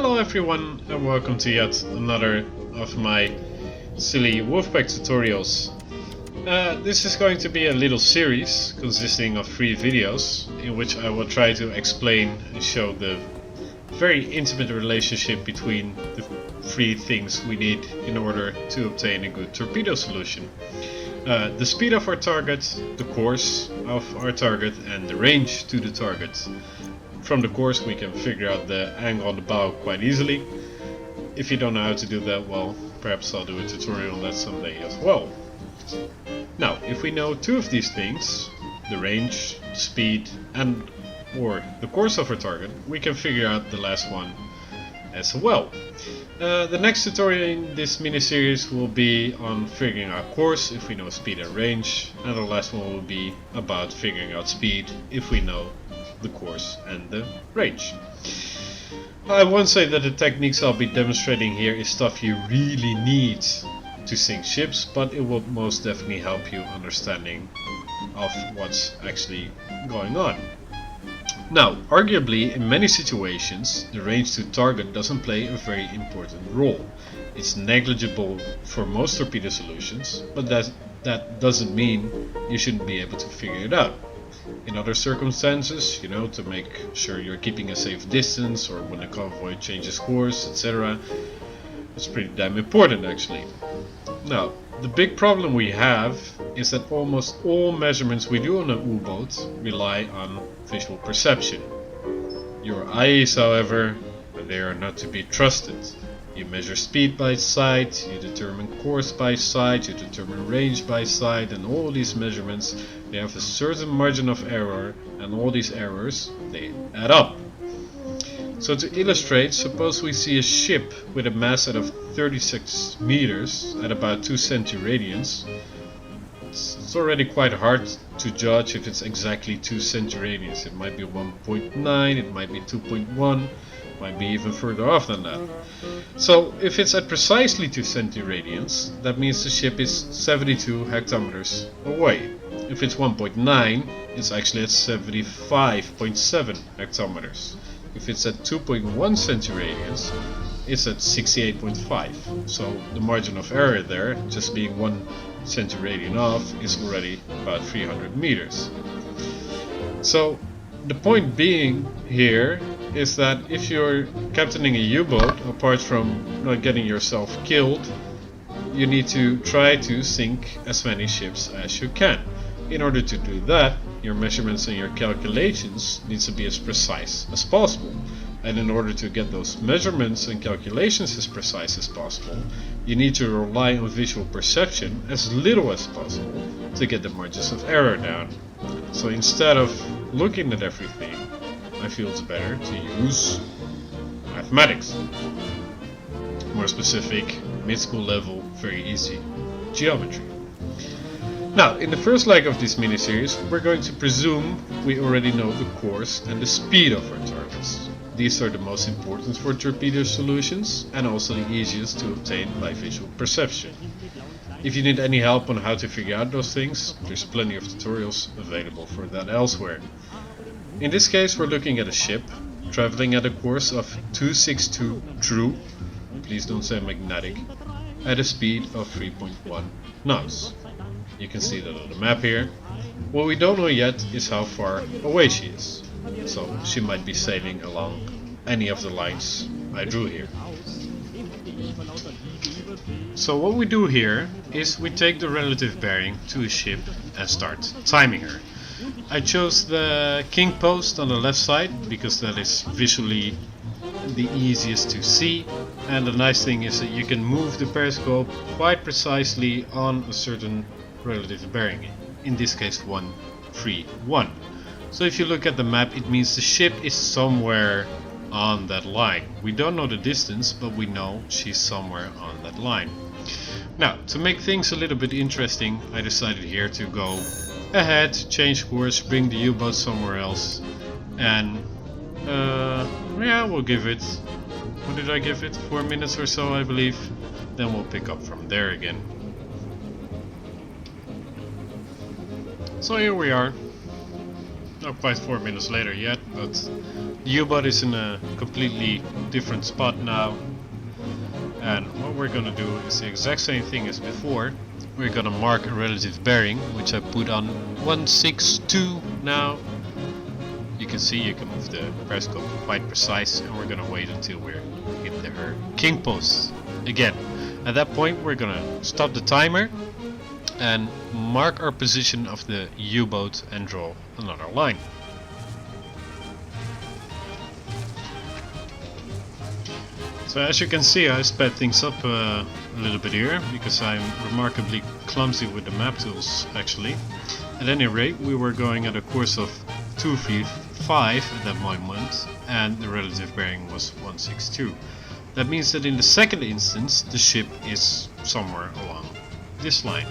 Hello everyone and welcome to yet another of my silly Wolfpack tutorials. This is going to be a little series consisting of 3 videos in which I will try to explain and show the very intimate relationship between the 3 things we need in order to obtain a good torpedo solution. The speed of our target, the course of our target and the range to the target. From the course we can figure out the angle on the bow quite easily. If you don't know how to do that, well, perhaps I'll do a tutorial on that someday as well. Now, if we know 2 of these things, the range, the speed and or the course of our target, we can figure out the last one as well. The next tutorial in this mini-series will be on figuring out course if we know speed and range, and the last one will be about figuring out speed if we know the course and the range. I won't say that the techniques I'll be demonstrating here is stuff you really need to sink ships, but it will most definitely help you understanding of what's actually going on. Now, arguably in many situations the range to target doesn't play a very important role. It's negligible for most torpedo solutions, but that doesn't mean you shouldn't be able to figure it out. In other circumstances, you know, to make sure you're keeping a safe distance or when a convoy changes course, etc. It's pretty damn important actually. Now, the big problem we have is that almost all measurements we do on an U-boat rely on visual perception. Your eyes, however, they are not to be trusted. You measure speed by sight, you determine course by sight, you determine range by sight, and all these measurements, they have a certain margin of error, and all these errors, they add up. So to illustrate, suppose we see a ship with a mast of 36 meters at about 2 centiradians. It's already quite hard to judge if it's exactly 2 centiradians. It might be 1.9, it might be 2.1, might be even further off than that. So if it's at precisely 2 centiradians, that means the ship is 72 hectometers away. If it's 1.9, it's actually at 75.7 hectometers. If it's at 2.1 centiradians, it's at 68.5. So the margin of error there, just being 1 centiradian off, is already about 300 meters. So the point being here is that if you're captaining a U-boat, apart from not getting yourself killed, you need to try to sink as many ships as you can. In order to do that, your measurements and your calculations needs to be as precise as possible. And in order to get those measurements and calculations as precise as possible, you need to rely on visual perception as little as possible to get the margins of error down. So instead of looking at everything, I feel it's better to use mathematics. More specific, mid-school level, very easy, geometry. Now, in the first leg of this mini-series, we're going to presume we already know the course and the speed of our targets. These are the most important for torpedo solutions and also the easiest to obtain by visual perception. If you need any help on how to figure out those things, there's plenty of tutorials available for that elsewhere. In this case, we're looking at a ship traveling at a course of 262 true, please don't say magnetic, at a speed of 3.1 knots. You can see that on the map here. What we don't know yet is how far away she is. So she might be sailing along any of the lines I drew here. So what we do here is we take the relative bearing to a ship and start timing her. I chose the king post on the left side because that is visually the easiest to see, and the nice thing is that you can move the periscope quite precisely on a certain relative bearing, in this case 131. So if you look at the map, it means the ship is somewhere on that line. We don't know the distance, but we know she's somewhere on that line. Now, to make things a little bit interesting, I decided here to go ahead, change course, bring the U-boat somewhere else, and yeah, we'll give it, what did I give it, 4 minutes or so I believe, then we'll pick up from there again. So here we are. Not quite 4 minutes later yet, but the U-boat is in a completely different spot now. And what we're gonna do is the exact same thing as before. We're gonna mark a relative bearing, which I put on 162 now. You can see you can move the periscope quite precise, and we're gonna wait until we're hit her king post again. At that point we're gonna stop the timer and mark our position of the U-boat and draw another line. So as you can see, I sped things up a little bit here because I'm remarkably clumsy with the map tools actually. At any rate, we were going at a course of 235 at that moment and the relative bearing was 162. That means that in the second instance the ship is somewhere along this line.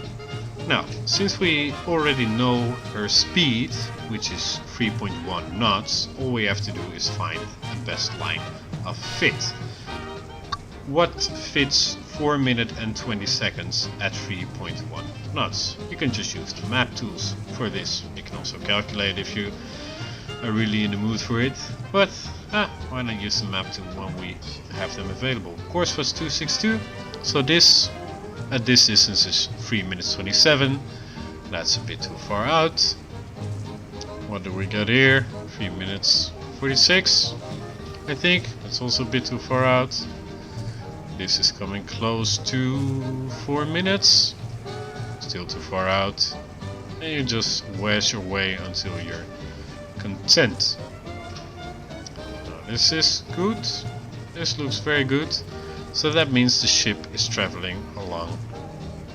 Now, since we already know her speed, which is 3.1 knots, all we have to do is find the best line of fit. What fits 4 minutes and 20 seconds at 3.1 knots? You can just use the map tools for this. You can also calculate if you are really in the mood for it, but why not use the map tool when we have them available? Course was 262, so this at this distance is 3 minutes 27. That's a bit too far out. What do we got here? 3 minutes 46, I think. That's also a bit too far out. This is coming close to 4 minutes. Still too far out. And you just wedge your way until you're content. Now this is good. This looks very good. So that means the ship is traveling along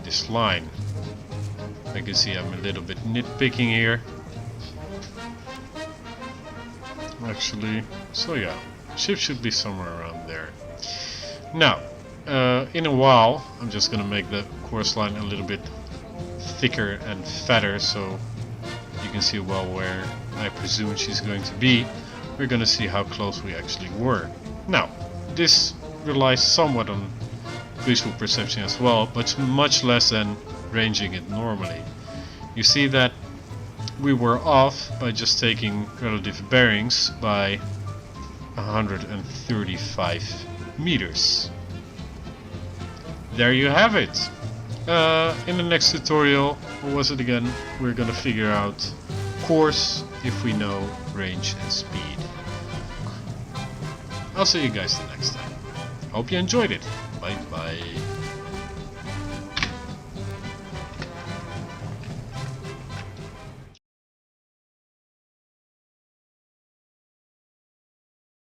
this line. I can see I'm a little bit nitpicking here. Actually, so yeah, ship should be somewhere around there. Now, in a while, I'm just gonna make the course line a little bit thicker and fatter so you can see well where I presume she's going to be. We're gonna see how close we actually were. Now, this relies somewhat on visual perception as well, but much less than ranging it normally. You see that we were off by just taking relative bearings by 135 meters. There you have it. In the next tutorial, what was it again? We're gonna figure out course if we know range and speed. I'll see you guys the next time. Hope you enjoyed it. Bye bye.